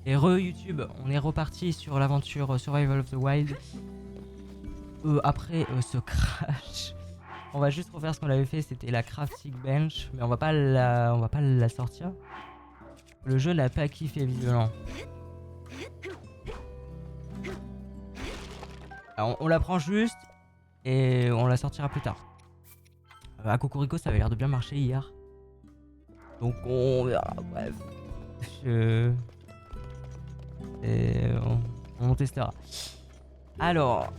Et YouTube, on est reparti sur l'aventure Survival of the Wild. Après ce crash, on va juste refaire ce qu'on avait fait, c'était la crafting bench, mais on va pas la sortir. Le jeu n'a pas kiffé visiblement. Alors, on la prend juste et on la sortira plus tard. À Cocorico, ça avait l'air de bien marcher hier. Donc on verra, bref. Et on testera. Alors,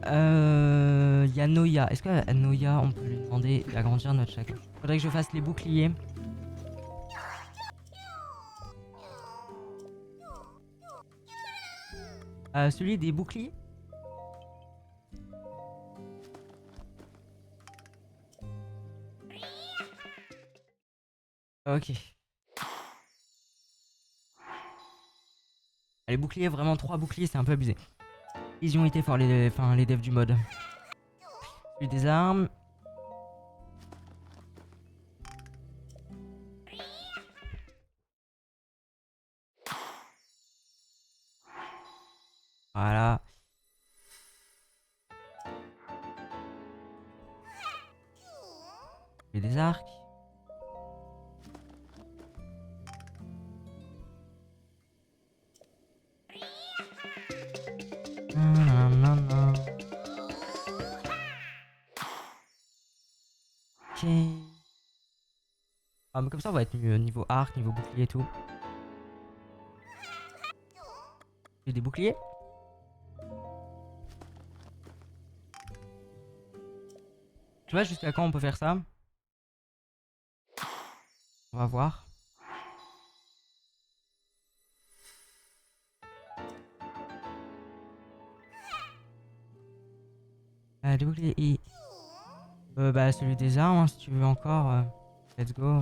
y a Noya. Est-ce que Noya, on peut lui demander d'agrandir notre chacun? Faudrait que je fasse les boucliers. Celui des boucliers. Ok. Les boucliers, vraiment 3 boucliers, c'est un peu abusé. Ils ont été forts, les devs du mode. Celui des armes. Voilà. Celui des arcs. Nanana. Ok. Ah, mais comme ça, on va être mieux niveau arc, niveau bouclier et tout. J'ai des boucliers. Tu vois jusqu'à quand on peut faire ça? On va voir. Des boucliers et... bah celui des armes, hein, si tu veux encore. Let's go.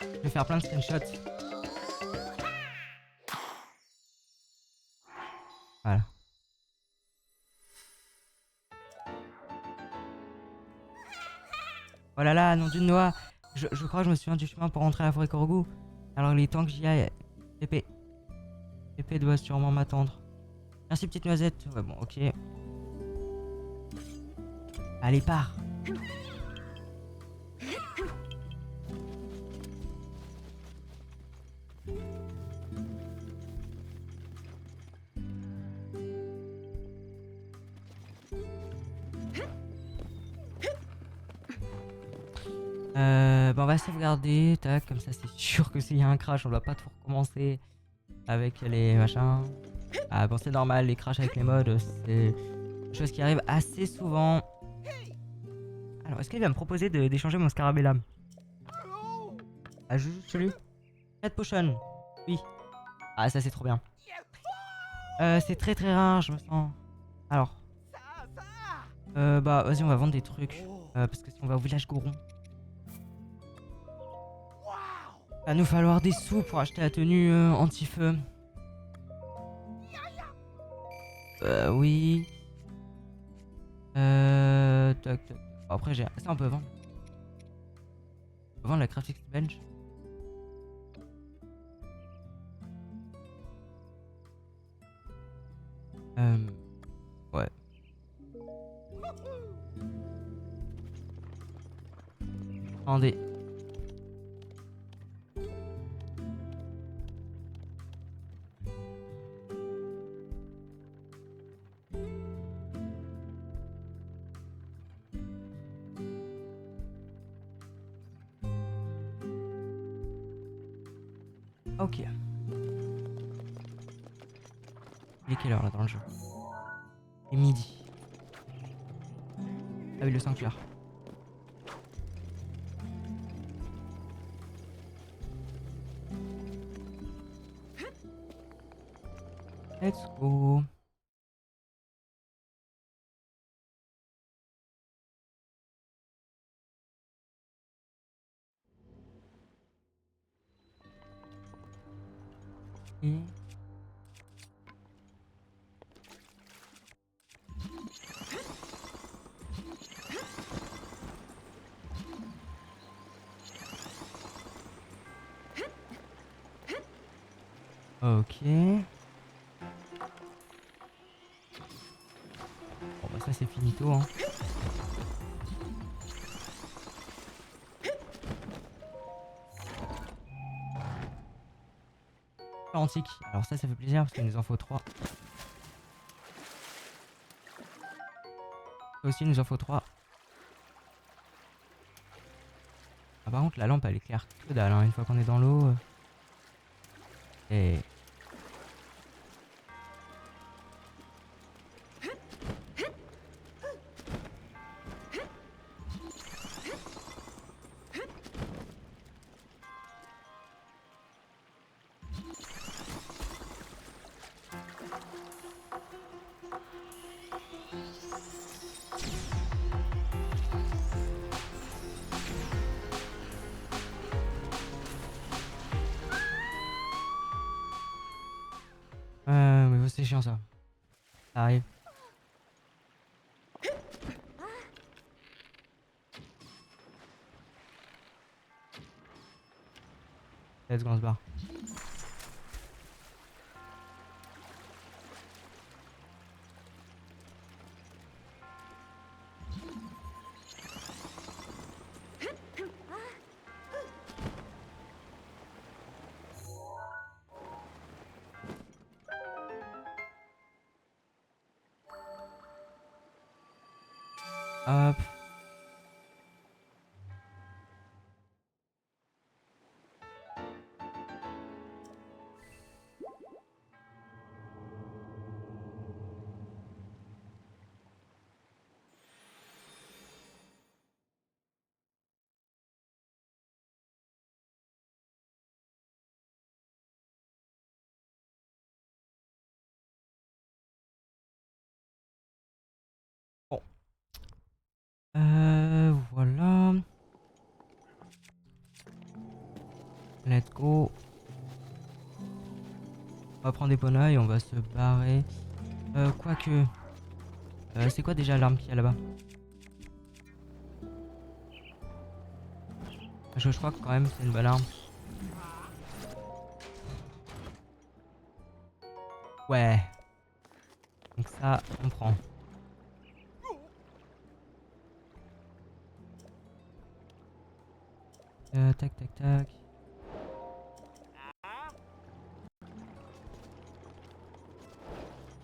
Je vais faire plein de screenshots. Voilà. Oh là là, nom d'une noix. Je crois que je me souviens du chemin pour rentrer à la forêt Korogu. Alors les temps que j'y aille, Pépé. Pépé doit sûrement m'attendre. Merci petite noisette. Ouais bon, ok. Allez, pars. Bah on va sauvegarder, tac, comme ça c'est sûr que s'il y a un crash, on va pas tout recommencer avec les machins. Ah bon c'est normal, les crashs avec les mods, c'est une chose qui arrive assez souvent. Alors est-ce qu'il va me proposer d'échanger mon Scarabella? Ah juste celui 4 potions. Oui. Ah ça c'est trop bien. C'est très très rare je me sens. Alors. Bah vas-y on va vendre des trucs. Parce que si on va au village Goron. Va nous falloir des sous pour acheter la tenue anti-feu. Oui. Tac, tac. Après, j'ai. Ça, on peut vendre. On peut vendre la crafting bench. Ouais. Attendez. Ok. Il est quelle heure là dans le jeu? Il est midi. Ah oui, le sanctuaire. Let's go. Et... Ok. Bon bah ça c'est finito hein. Antique. Alors ça fait plaisir parce qu'il nous en faut 3. Ça aussi il nous en faut 3. Ah, par contre la lampe elle éclaire que dalle hein. Une fois qu'on est dans l'eau. Et... mais c'est chiant ça. Ça arrive. Let's go, on se barre. Hop. Bon. Voilà. Let's go. On va prendre des poneys et on va se barrer. Quoique. C'est quoi déjà l'arme qu'il y a là-bas? Je crois que quand même c'est une bonne arme. Ouais. Donc ça, on prend. Tac, tac, tac.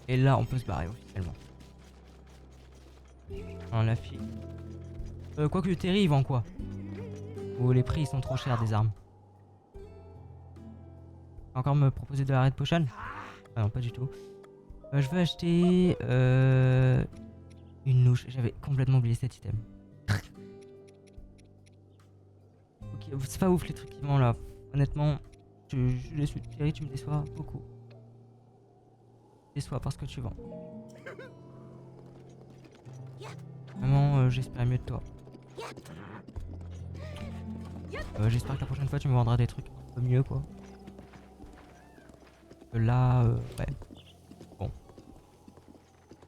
Et là, on peut se barrer officiellement. On l'a fait. Quoique Terry, il vend quoi? Ou les prix ils sont trop chers des armes. Encore me proposer de la Red Potion? Ah non, pas du tout. Je veux acheter une louche. J'avais complètement oublié cet item. Ok, c'est pas ouf les trucs qui vendent là. Honnêtement, je suis Terry, tu me déçois beaucoup. Déçois parce que tu vends. Vraiment, j'espère mieux de toi. J'espère que la prochaine fois tu me vendras des trucs un peu mieux quoi. Là, ouais. Bon.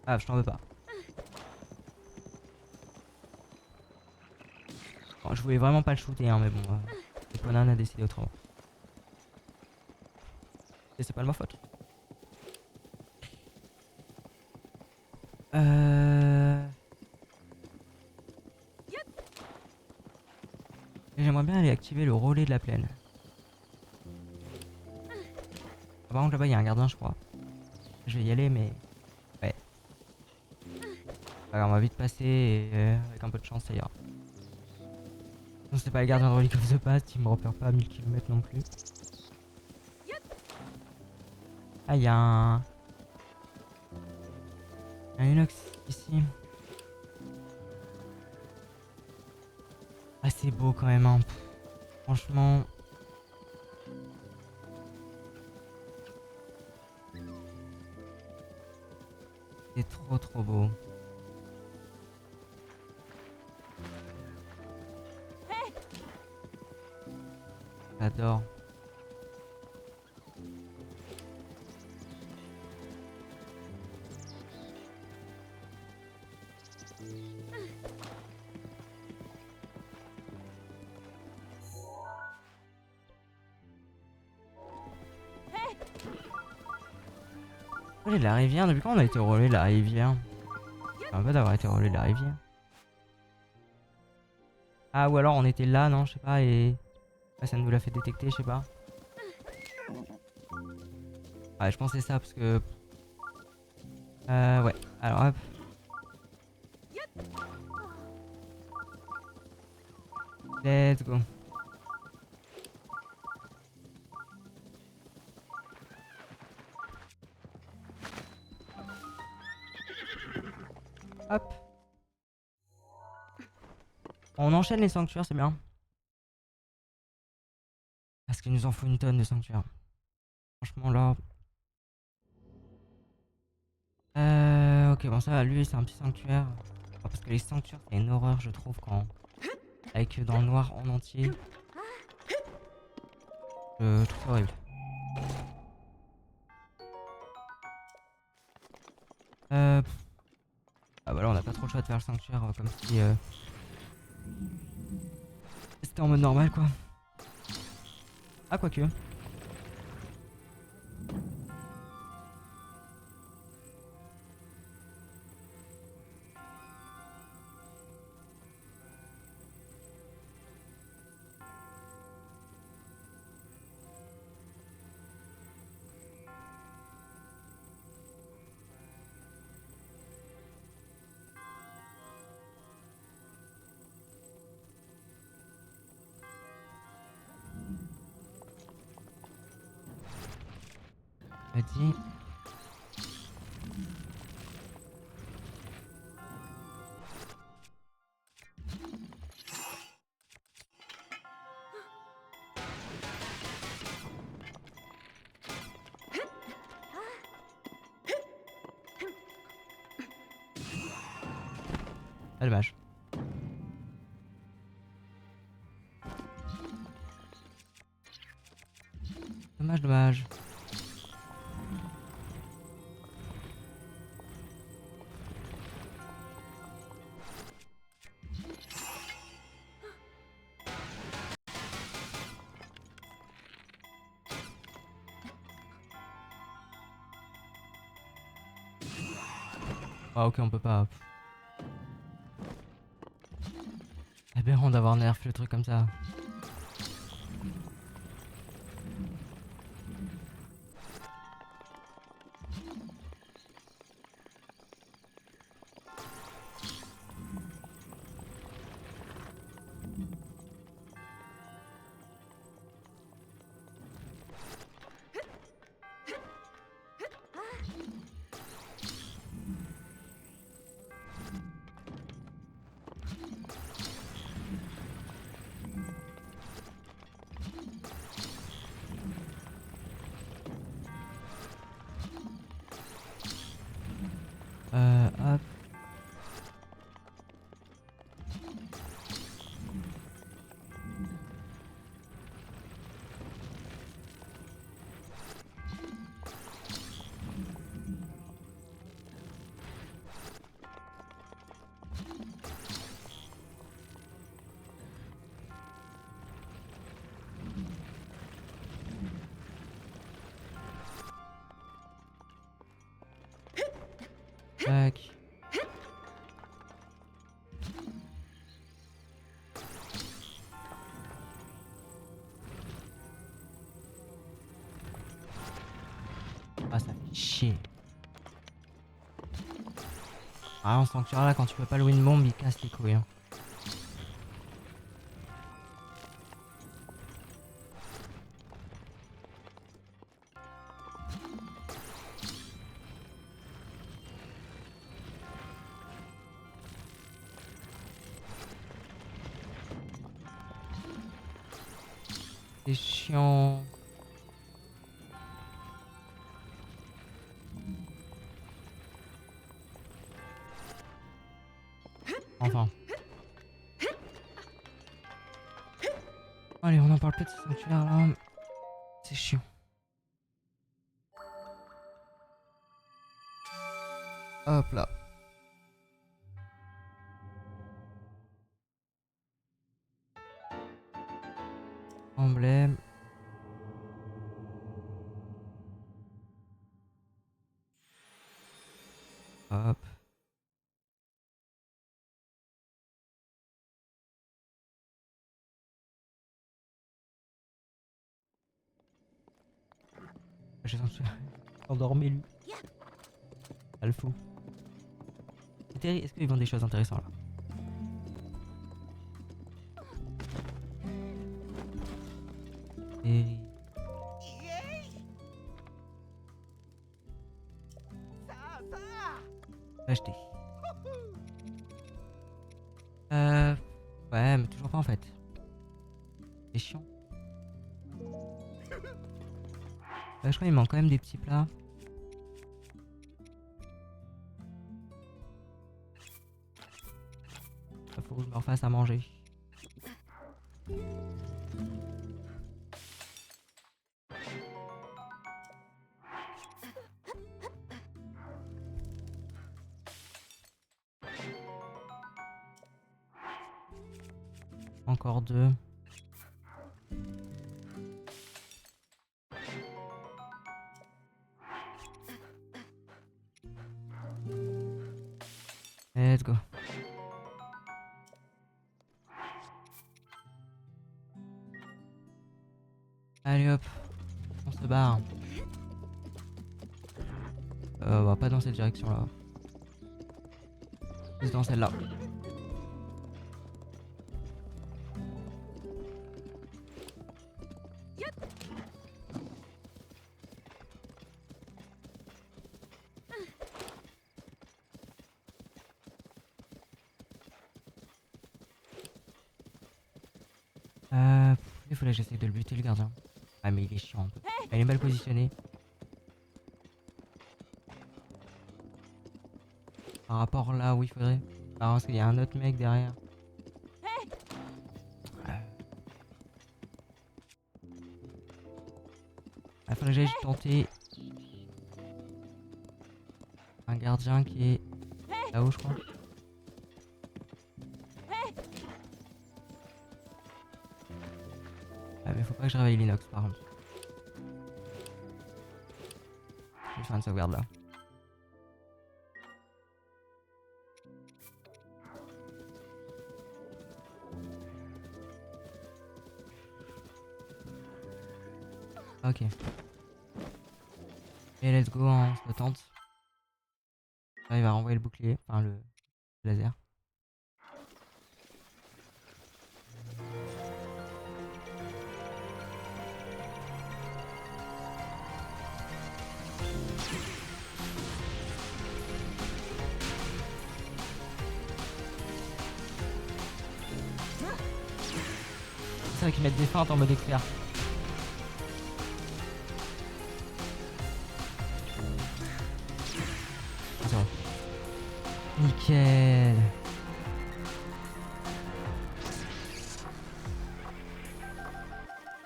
Ah, je t'en veux pas. Bon, je voulais vraiment pas le shooter, hein, mais bon. Le Conan a décidé autrement. Et c'est pas de ma faute. J'aimerais bien aller activer le relais de la plaine. Ah, par contre là-bas il y a un gardien je crois. Je vais y aller mais... Ouais. Alors, on va vite passer et avec un peu de chance ça ira. Non c'est pas le gardien de Relic of the Past, il me repère pas à 1000 km non plus. Ah il y a un... Il y a un inox ici. Ah c'est beau quand même hein. Pff, franchement... C'est trop beau. J'adore. Relais de la rivière, depuis quand on a été au relais de la rivière? Un peu d'avoir été au relais de la rivière. Ah, ou alors on était là, non, je sais pas, et ouais, ça nous l'a fait détecter, je sais pas. Ouais, je pensais ça parce que. Ouais, alors hop. Let's go. Hop. On enchaîne les sanctuaires, c'est bien. Parce qu'il nous en faut une tonne de sanctuaires. Franchement, là. Ok, bon, ça, lui, c'est un petit sanctuaire. Parce que les sanctuaires, c'est une horreur, je trouve, quand. Avec dans le noir en entier. Je trouve ça horrible. Euh. Ah, bah là, on n'a pas trop le choix de faire le sanctuaire comme si. C'était en mode normal, quoi. Ah, quoique. Vas-y. Ah, dommage. Dommage, dommage. Ah, ok, on peut pas. Aberrant d'avoir nerf le truc comme ça. Hop. Tac. Ah, ça fait chier. Ah, en sanctuaire là, quand tu peux pas louer une bombe, il casse les couilles. Hein. C'est chiant. Enfin. Allez, on en parle plus de ce sanctuaire là. C'est chiant. Hop là. Emblème. Je suis endormi lui. Ah, le fou. Est-ce qu'ils vendent des choses intéressantes là? Et... acheter. Ouais, mais toujours pas en fait. C'est chiant. Je crois qu'il manque quand même des petits plats. Faut que je me refasse à manger. Encore deux. Let's go. Allez hop, on se barre. On va pas dans cette direction là. Plus dans celle-là. Il fallait que j'essaye de le buter le gardien. Ah mais il est chiant un peu. Il est mal positionné. Par rapport là où il faudrait. Ah, parce qu'il y a un autre mec derrière. Il faudrait que j'aille tenter un gardien qui est là-haut je crois. Ah mais faut pas que je réveille l'inox par contre. Je vais faire une sauvegarde là. Ok. Et let's go, on se tente. Là, il va renvoyer le bouclier, enfin le laser. C'est vrai qu'ils mettent des feintes en mode expert. Ah, c'est bon. Nickel.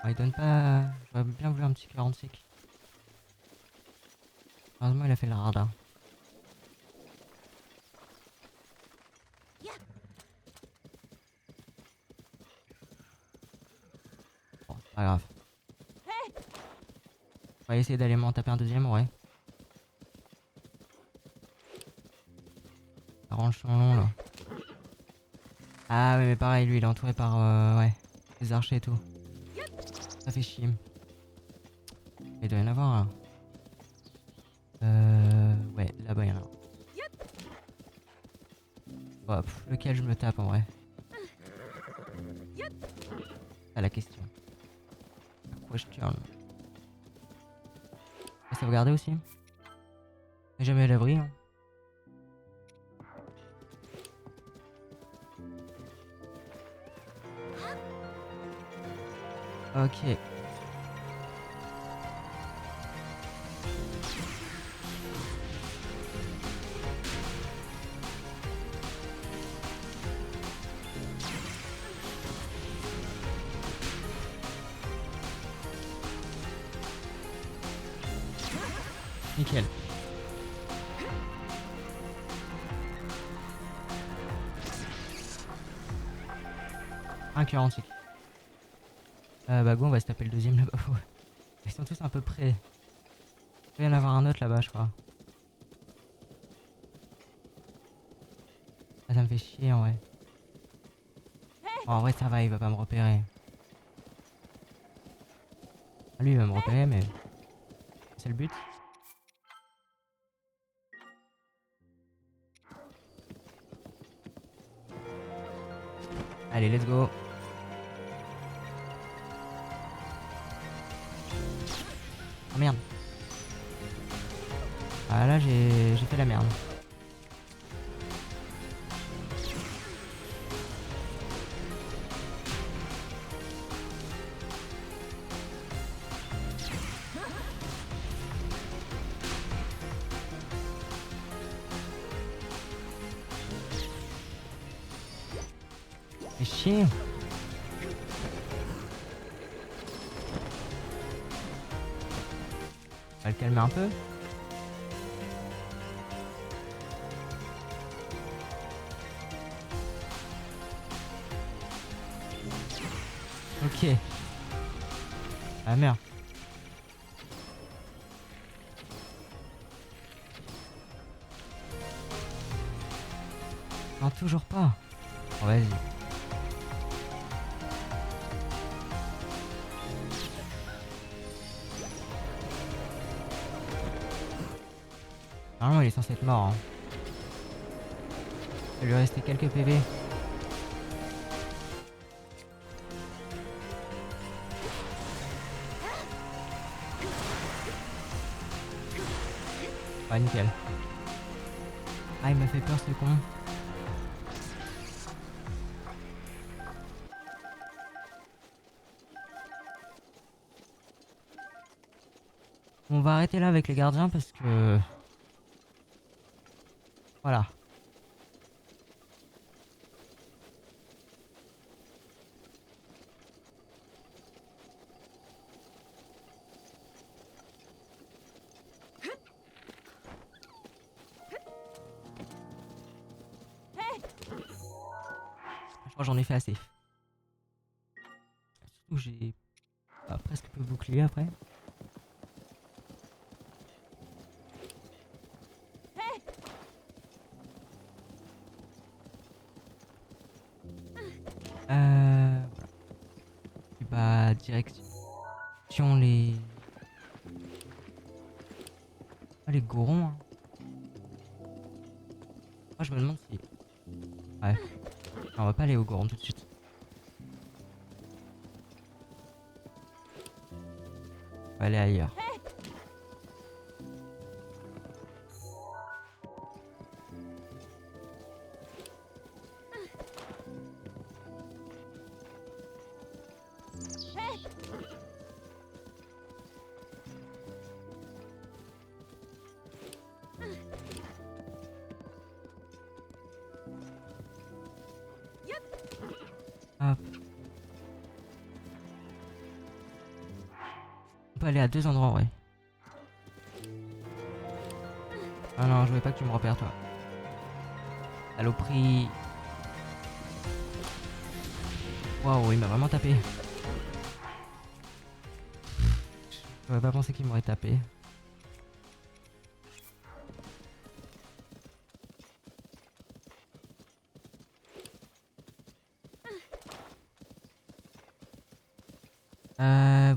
Ah, il donne pas... J'aurais bien voulu un petit 46. Heureusement il a fait le radar. Bon, c'est pas grave. On va essayer d'aller m'en taper un deuxième, ouais. Ça range son long là. Ah ouais mais pareil lui il est entouré par ouais, des archers et tout. Ça fait chier. Il doit y en avoir là. Ouais, là-bas il y en a un. Oh, lequel je me tape en vrai? C'est la question. La question. Ça sauvegarder aussi. Jamais à l'abri. Hein. Ok. Nickel. Un cœur antique. Bah go, on va se taper le deuxième là-bas. Ils sont tous un peu près. Il va y en avoir un autre là-bas, je crois. Ah, ça me fait chier en vrai. Bon, en vrai, ça va, il va pas me repérer. Ah, lui, il va me repérer, mais c'est le but. Allez, let's go. Oh merde. Ah là j'ai fait la merde. Fais chier. On va le calmer un peu. Ok. Ah merde. Non, toujours pas. Oh, vas-y. Normalement il est censé être mort. Hein. Il va lui rester quelques PV. Ah nickel. Ah il m'a fait peur ce con. On va arrêter là avec les gardiens parce que... Voilà. Je crois que j'en ai fait assez. Surtout j'ai presque peu bouclier après. Voilà. Et bah direction les... Ah les gorons hein. Moi je me demande si... Ouais. Non, on va pas aller au goron tout de suite. On va aller ailleurs. Hop. On peut aller à deux endroits en vrai. Ah non, je voulais pas que tu me repères toi. Saloperie. Waouh, il m'a vraiment tapé. J'aurais pas pensé qu'il m'aurait tapé.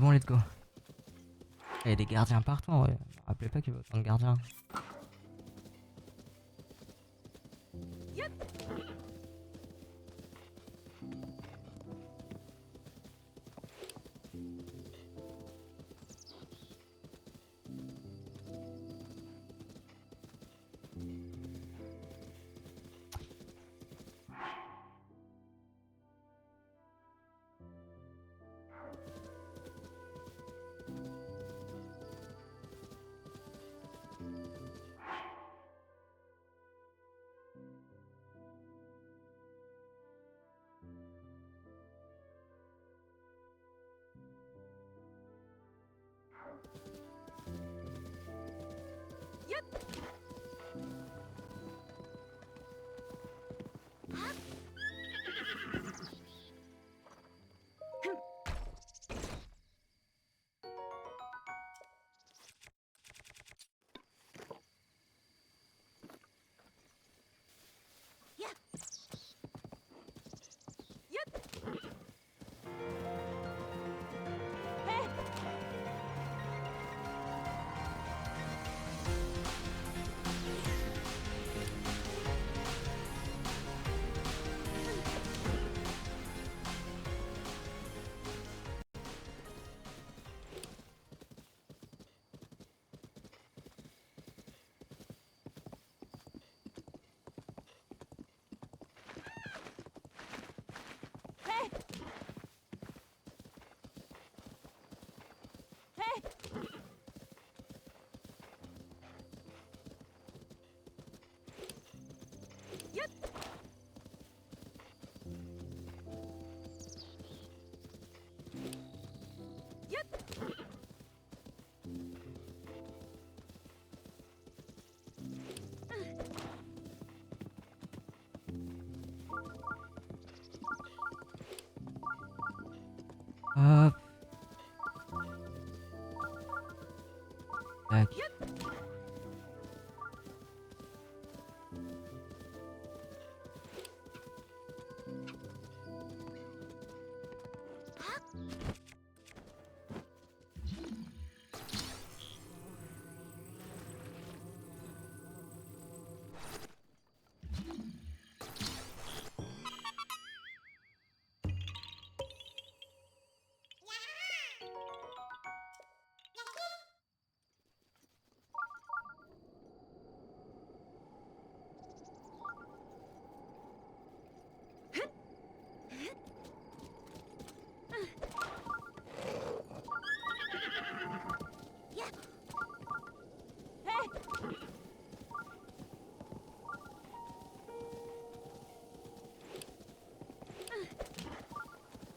Bon, let's go. Il y a des gardiens partout en vrai. Je me rappelais pas qu'il y avait autant de gardiens. Hop. Tac.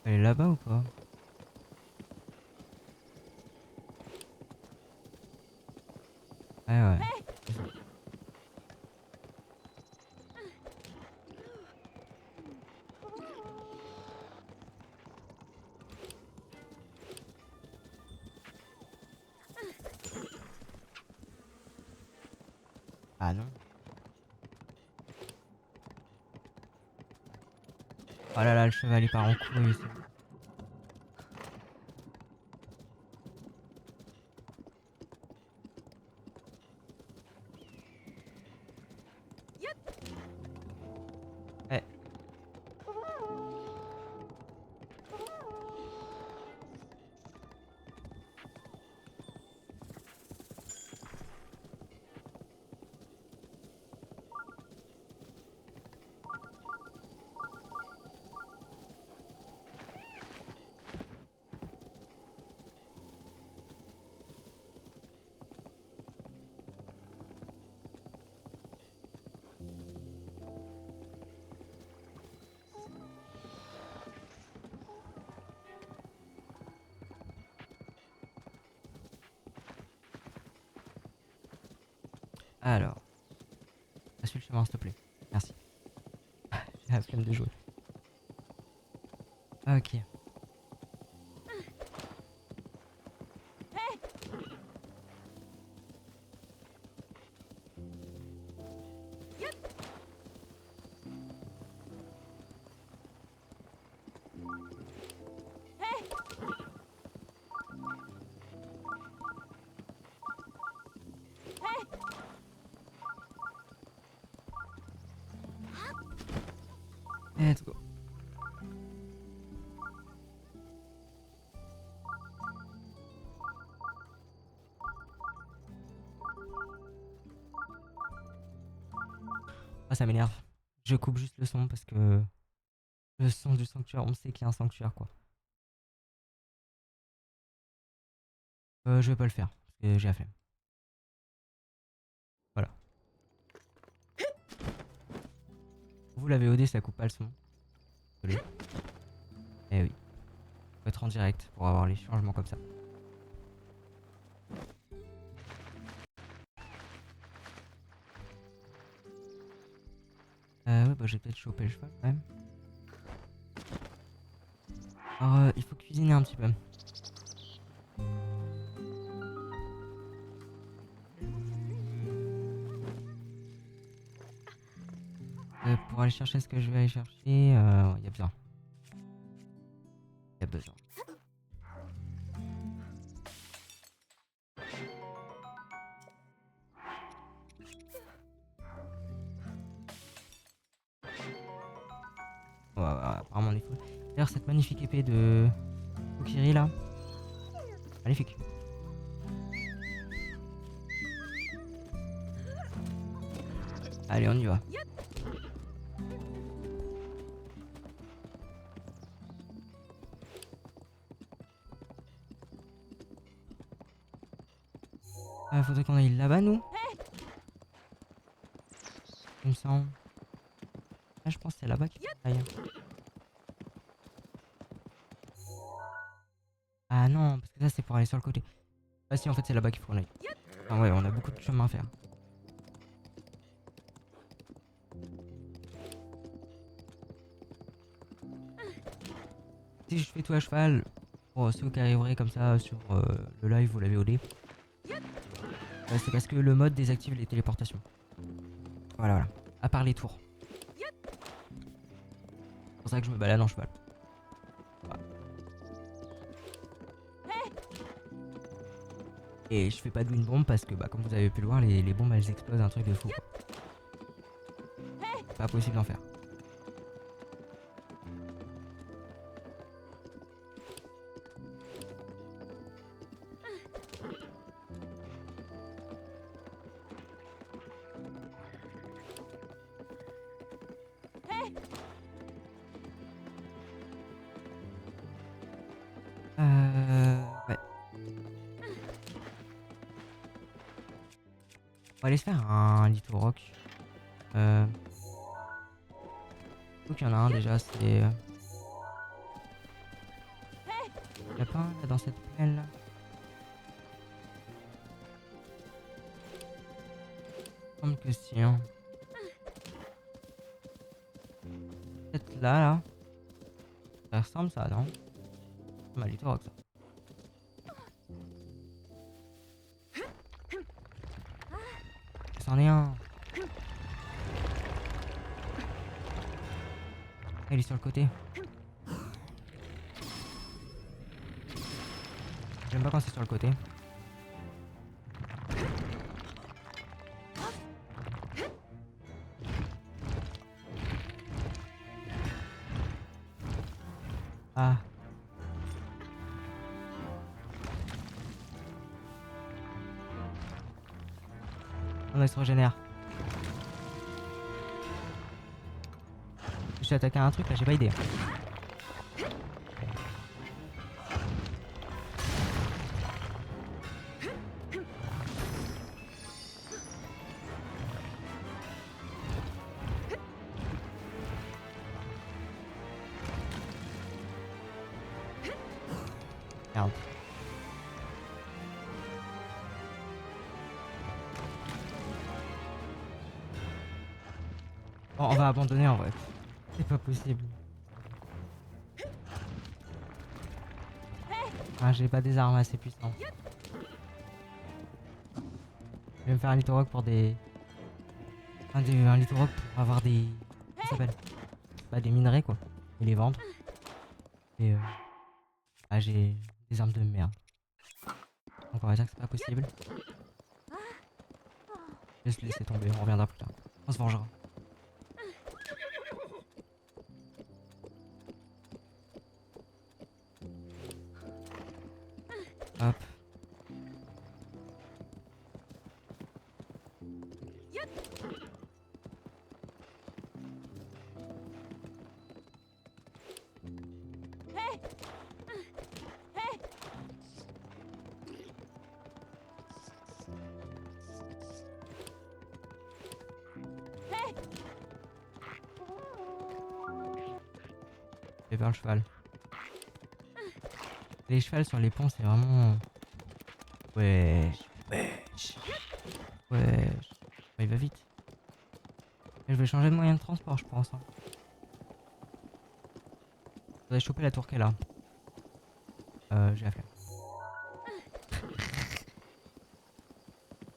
Elle est là-bas ou pas? Ouais, ouais. Ah non. Oh là là, le cheval il part en couille. Eh. Alors, suis le chemin s'il te plaît. Merci. J'ai la flemme de jouer. Ok. Let's go. Ah, ça m'énerve. Je coupe juste le son parce que le son du sanctuaire, on sait qu'il y a un sanctuaire quoi. Je vais pas le faire parce que j'ai la flemme. Voilà. Vous la VOD ça coupe pas le son. Désolé. Eh oui. Faut être en direct pour avoir les changements comme ça. Ouais, bah j'ai peut-être chopé le cheval quand même. Alors, il faut cuisiner un petit peu. Pour aller chercher ce que je vais aller chercher, il y a besoin. Il y a besoin. Ouais, apparemment on est full. D'ailleurs, cette magnifique épée de Kokiri là, magnifique. Allez, on y va. Faudrait qu'on aille là-bas, nous. Il me semble. Ah, je pense que c'est là-bas qu'il faut aille. Ah non, parce que ça c'est pour aller sur le côté. Ah si, en fait c'est là-bas qu'il faut qu'on aille. Ah ouais, on a beaucoup de chemin à faire. Si je fais tout à cheval, Pour ceux qui arriveraient comme ça sur le live ou la VOD, c'est parce que le mode désactive les téléportations. Voilà, voilà. À part les tours. C'est pour ça que je me balade en cheval. Voilà. Et je fais pas de une bombe parce que, bah, comme vous avez pu le voir, les bombes elles explosent un truc de fou. C'est pas possible d'en faire. Ouais. On va aller se faire un little rock. Donc il y en a un déjà, c'est... Y'a pas un là dans cette plaine là? Il me semble que si, hein. Peut-être là, là. Ça ressemble ça, non? C'est un little rock ça. C'en est un. Il est sur le côté. J'aime pas quand c'est sur le côté. Ah. On se régénère. Je suis attaqué à un truc là, j'ai pas idée. Merde. Bon, on va abandonner en vrai. C'est pas possible. Ah, j'ai pas des armes assez puissantes. Je vais me faire un little rock pour des... un little rock pour avoir des... Comment ça s'appelle? Bah des minerais quoi. Et les vendre. Et ah, j'ai des armes de merde. Donc on va dire que c'est pas possible. Je vais se laisser tomber, on reviendra plus tard. On se vengera. Hop. Je vais vers le cheval. Les chevals sur les ponts c'est vraiment... Wesh. Wesh. Wesh. Il va vite. Et je vais changer de moyen de transport je pense. Hein. Vous allez choper la tour qu'elle a. J'ai la flemme.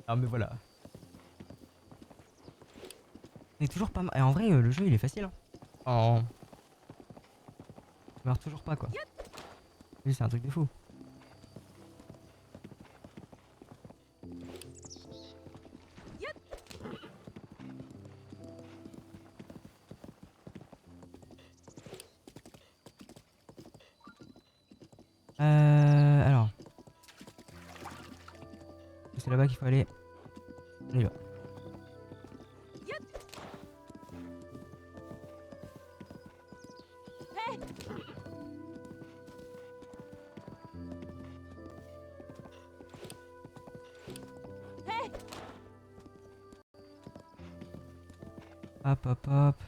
Ah mais voilà. C'est toujours pas mal. Et en vrai le jeu il est facile. Hein. Oh. Je meurs toujours pas quoi. Oui c'est un truc de fou. Alors. C'est là-bas qu'il faut aller. On y va. Hop hop hop.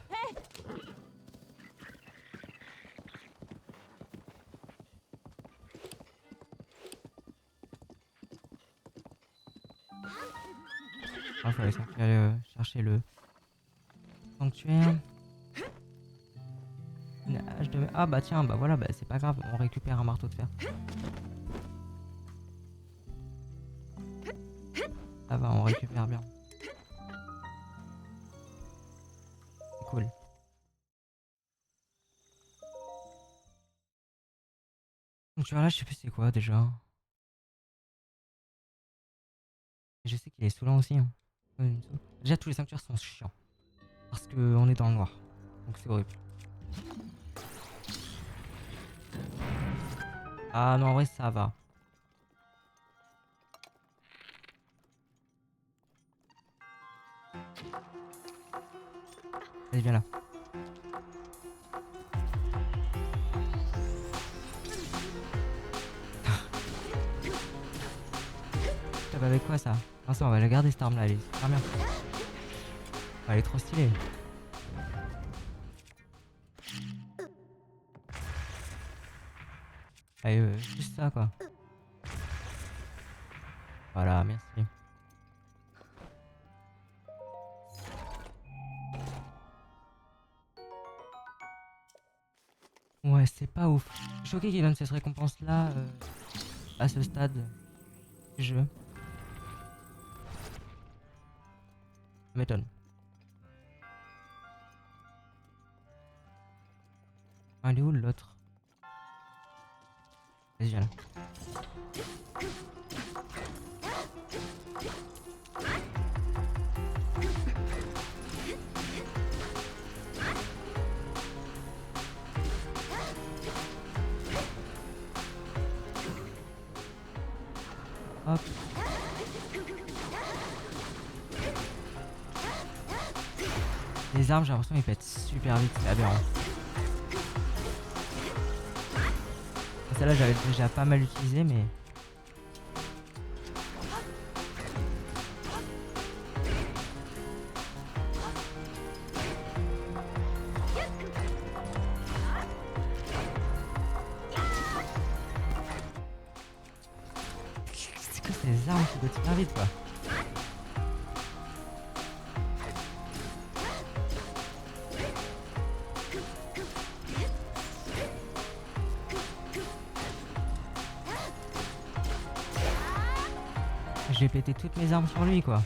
Il faut aller chercher le sanctuaire. Une hache de... Ah bah tiens, bah voilà, bah c'est pas grave, on récupère un marteau de fer. Ça va, on récupère bien. C'est cool. Donc tu vois là, je sais plus c'est quoi déjà. Je sais qu'il est saoulant aussi. Hein. Déjà tous les sanctuaires sont chiants. Parce qu'on est dans le noir. Donc c'est horrible. Ah non, en vrai ça va. Allez, viens là. Ça va avec quoi ça? Non, ça on va la garder cette arme là, elle est super bien. Elle est trop stylée. Allez, juste ça quoi. Voilà, merci. Ouais, c'est pas ouf. Je suis choqué qu'ils donnent cette récompense là à ce stade du jeu. Ça m'étonne. Ah, elle est où l'autre? Vas-y, viens là. Hop. Les armes, j'ai l'impression qu'ils pètent super vite, c'est aberrant. Celle-là, j'avais déjà pas mal utilisé, mais. C'est quoi ces armes qui pètent super vite, quoi? J'ai pété toutes mes armes sur lui, quoi.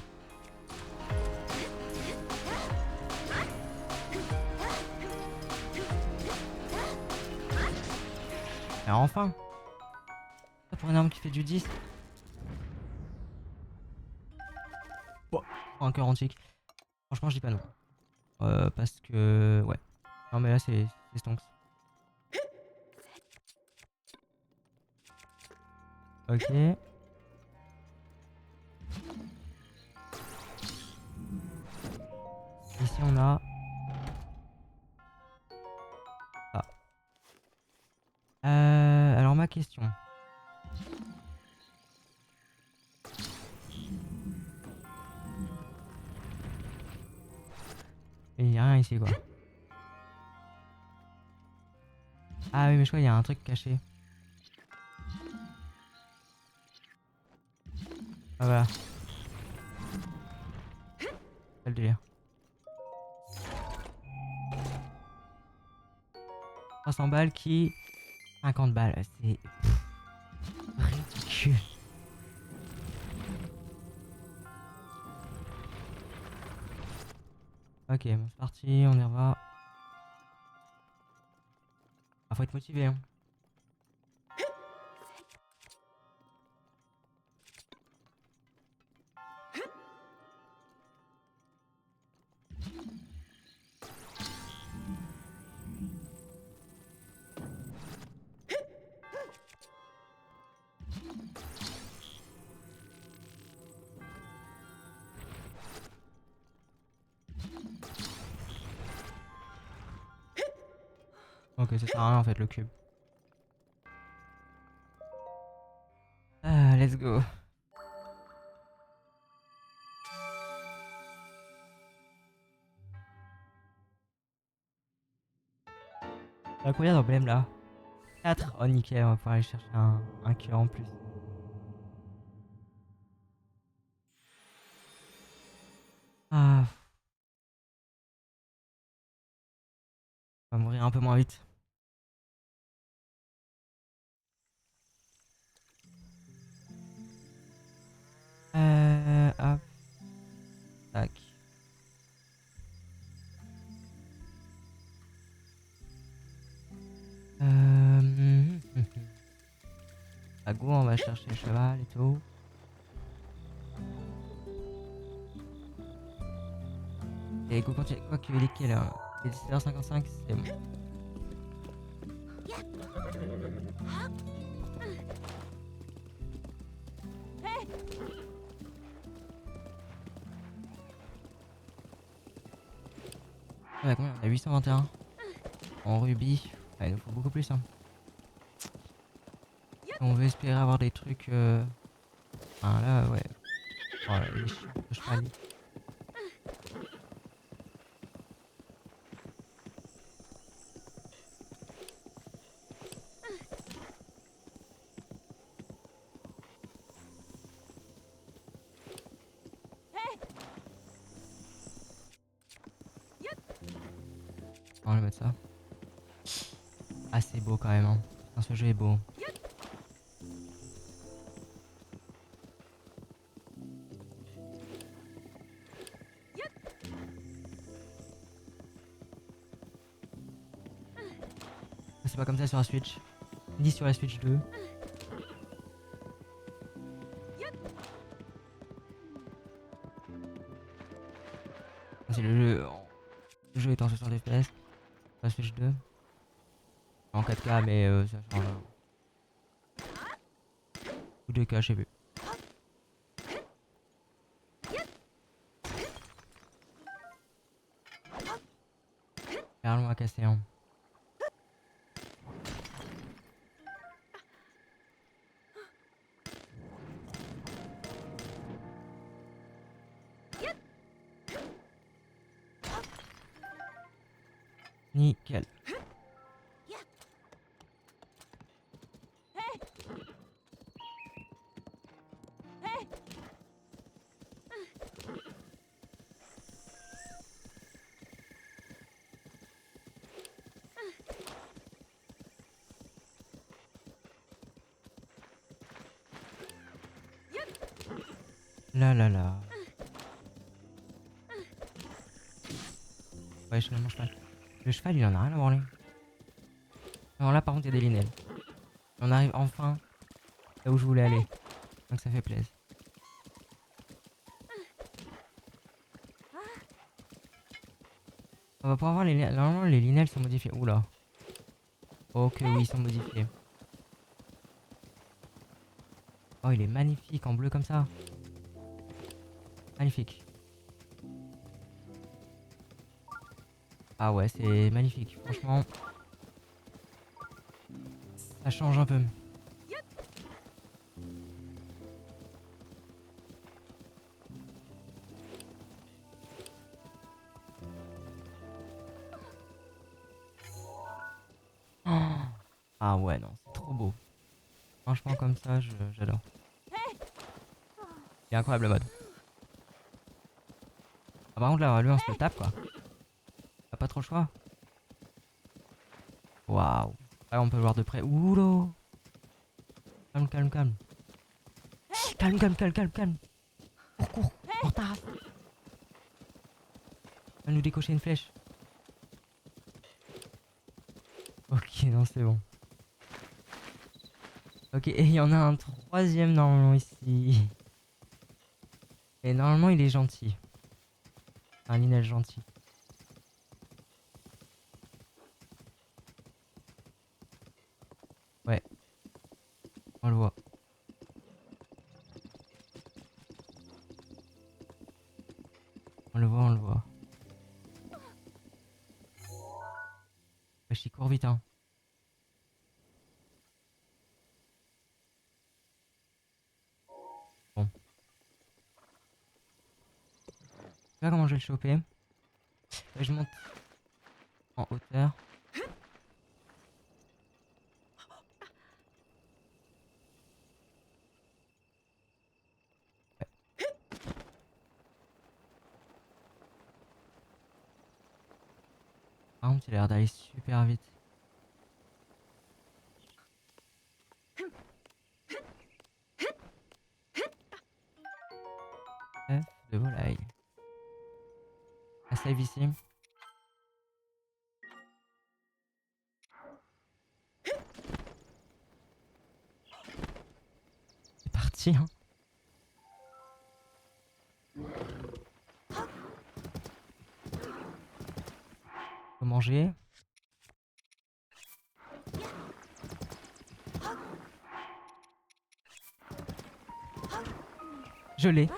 Et enfin! Ça pour une arme qui fait du 10. Bon, un cœur antique. Franchement, je dis pas non. Parce que. Ouais. Non, mais là, c'est stonks. Ok. Ici, on a. Ah. Alors, ma question. Il y a rien ici, quoi. Ah oui, mais je crois qu'il y a un truc caché. Ah voilà. C'est le délire. 300 balles qui... 50 balles, c'est... ridicule. Ok, bon, c'est parti, on y va. Ah, faut être motivé, hein. Ok, ça sert à rien en fait le cube. Ah, let's go. T'as combien d'emblèmes là? 4. Oh nickel, on va pouvoir aller chercher un cœur en plus. Ah, on va mourir un peu moins vite. À go, on va chercher le cheval et tout. Et go continue. Quoi qu'il est quelle heure? Il est 17h55, c'est bon. On a combien? On a 821 en rubis. Ah, il nous faut beaucoup plus. Hein. Si on veut espérer avoir des trucs. Enfin là, ouais. Oh là, il est chiant, le cheval. On va mettre ça. Ah, c'est beau quand même. Hein. Putain, ce jeu est beau. C'est pas comme ça sur la Switch. Ni sur la Switch 2. C'est le jeu. Le jeu est en 60 FPS. Sur la Switch 2. En 4K, mais ça change. Ou 2K, je sais plus. Perlon à casser, hein. Nickel. Là là là. Ouais, je mon cheval. Le cheval, il en a rien à voir, lui. Alors là, par contre, il y a des linelles. On arrive enfin là où je voulais aller. Donc ça fait plaisir. On va pouvoir voir les linelles. Normalement, les linelles sont modifiées. Oula. Ok, oui, ils sont modifiés. Oh, il est magnifique en bleu comme ça. Magnifique. Ah ouais, c'est magnifique. Franchement, ça change un peu. Oh. Ah ouais, non, c'est trop beau. Franchement, comme ça, j'adore. Il est incroyable le mode. Ah, par contre, là, lui, on se le tape quoi. T'as pas trop le choix. Waouh. Là, on peut le voir de près. Oula. Calme, calme, calme. Calme, calme, calme, calme, calme. Cours, cours. En retard. Va nous décocher une flèche. Ok, non, c'est bon. Ok, et il y en a un troisième normalement ici. Et normalement, il est gentil. Un linel gentil. Ouais, on le voit. On le voit, on le voit. Wesh, il court vite, hein. Bon. Je sais pas comment je vais le choper. Là, je monte en hauteur. Ouais. Par contre, il a l'air d'aller super vite. F de volaille. La save ici. parti. Hein. Faut manger. Je l'ai.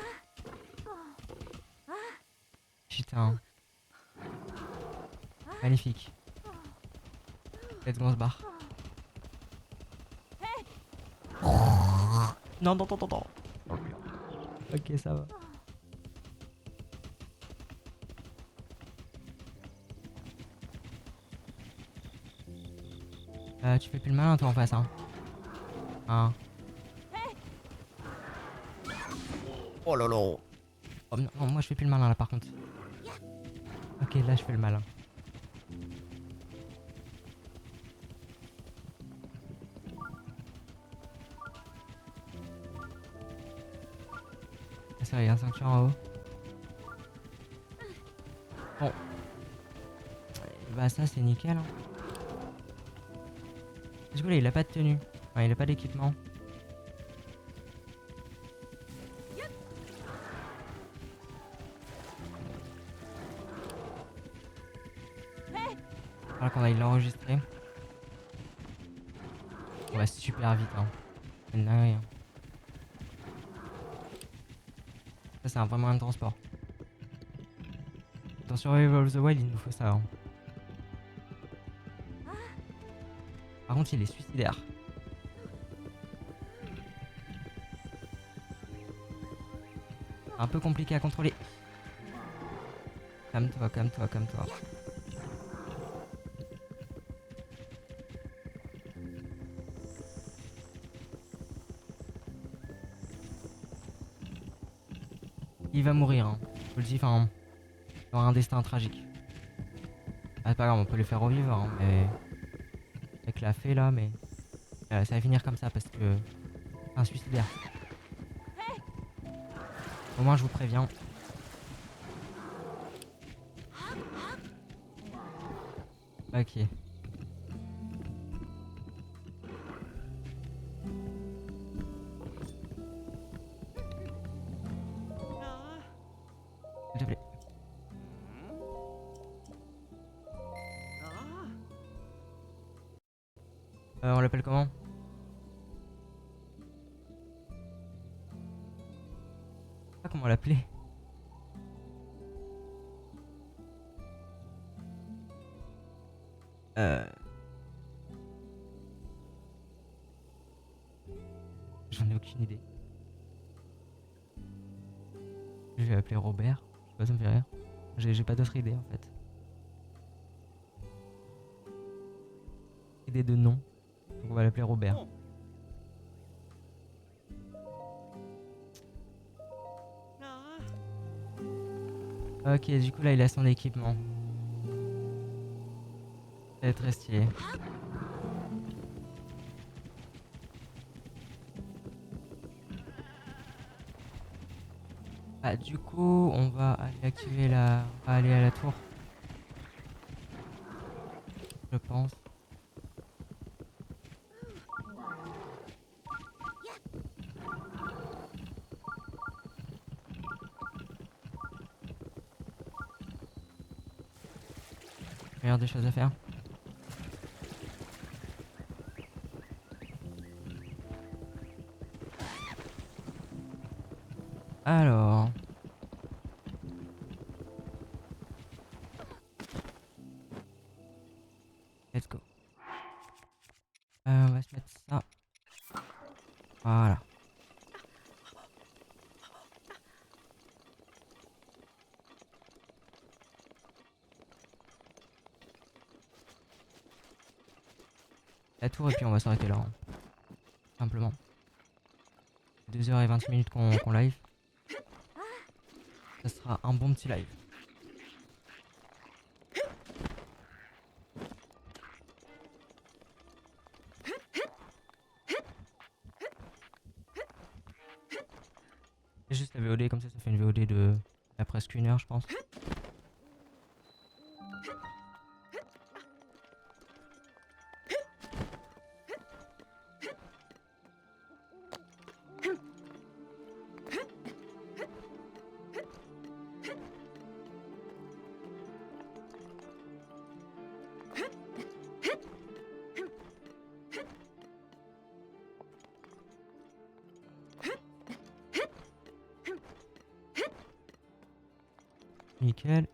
Putain. Magnifique. Let's go, on se barre. Non, non, non, non, non. Ok, ça va. Tu fais plus le malin toi en face, hein. Hein. Oh lolo. Oh, non, non, moi je fais plus le malin là par contre. Ok, là je fais le malin. Ça, il y a un sanctuaire en haut. Bon. Bah ça c'est nickel. Hein. Du coup là il a pas de tenue. Enfin, il a pas d'équipement. Il qu'on aille l'enregistrer. On va super vite. Hein. C'est une dinguerie. Hein. Ça c'est un vrai moyen de transport. Dans Survival of the Wild il nous faut ça. Hein. Par contre il est suicidaire. Un peu compliqué à contrôler. Calme-toi, calme-toi, calme-toi. Il va mourir, hein. Je vous le dis, enfin, il aura un destin tragique. Ah, c'est pas grave, on peut le faire revivre, hein, mais... Avec la fée là, mais... ça va finir comme ça parce que... C'est un suicidaire. Au moins je vous préviens. Ok. S'il te plaît. On l'appelle comment? Je sais pas comment l'appeler. J'en ai aucune idée. Je vais appeler Robert. Je sais pas, ça me fait rire. J'ai pas d'autre idée en fait. Idée de nom. Donc on va l'appeler Robert. Ok, du coup là il a son équipement. C'est très stylé. Ah, du coup, on va aller activer la... On va aller à la tour. Je pense. Meilleure des choses à faire. Alors... Let's go. On va se mettre ça. Voilà. La tour et puis on va s'arrêter là. Hein. Simplement. 2h20 qu'on live. Ça sera un bon petit live. C'est juste la VOD, comme ça fait une VOD de presque 1 heure je pense. Nickel.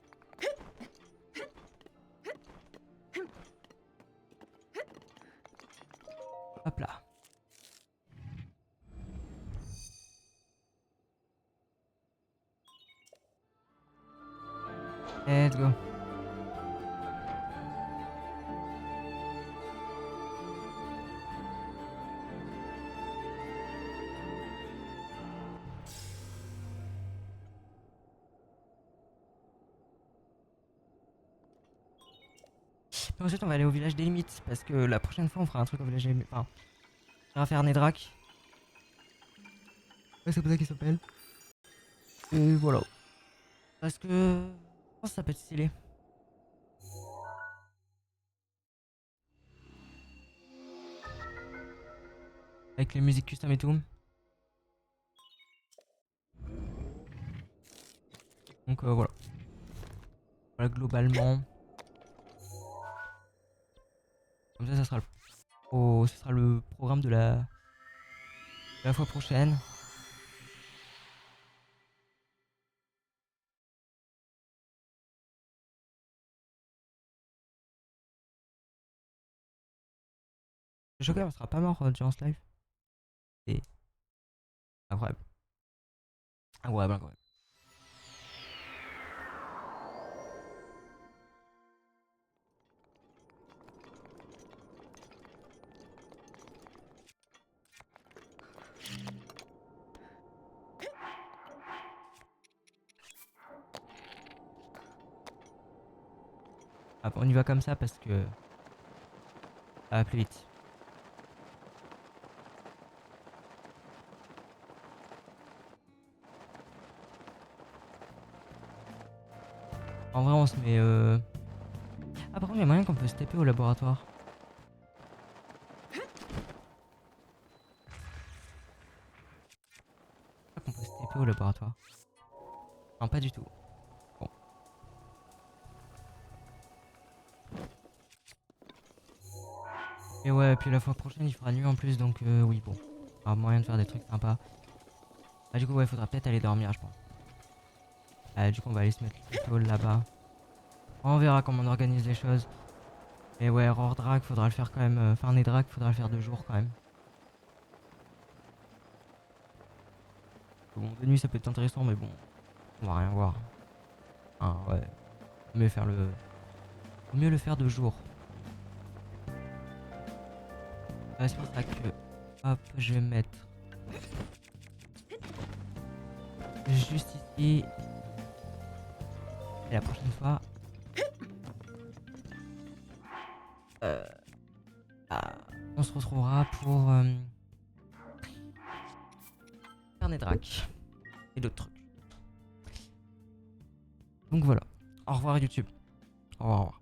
Hop là. Let's go. Ensuite, on va aller au village des limites parce que la prochaine fois, on fera un truc au village des limites. Enfin, on va faire Nedrak. Ouais, c'est pour ça qu'il s'appelle. Et voilà. Parce que je pense que ça peut être stylé. Avec les musiques custom et tout. Donc voilà. Voilà, globalement. Comme ça sera ce sera le programme de la fois prochaine. Je suis choqué, on sera pas mort durant ce live. C'est incroyable. Incroyable, incroyable. Ah, on y va comme ça parce que ça va plus vite. En vrai, on se met. Ah, par contre, il y a moyen qu'on peut se TP au laboratoire. Je crois qu'on peut se TP au laboratoire. Non, pas du tout. Bon. Et ouais, puis la fois prochaine, il fera nuit en plus, donc oui, bon. Il y aura moyen de faire des trucs sympas. Ah, du coup, ouais, faudra peut-être aller dormir, je pense. Du coup, on va aller se mettre plutôt là-bas. On verra comment on organise les choses. Et ouais, Roar Drag, faudra le faire quand même. Enfin, Nedrak, faudra le faire 2 jours quand même. Bon, de nuit, ça peut être intéressant, mais bon, on va rien voir. Ah, ouais. Vaut mieux le faire 2 jours. C'est pour ça que. Hop, je vais mettre. Juste ici. Et la prochaine fois. Ah, on se retrouvera pour. Faire Nedrak. Et d'autres trucs. Donc voilà. Au revoir YouTube. Au revoir. Au revoir.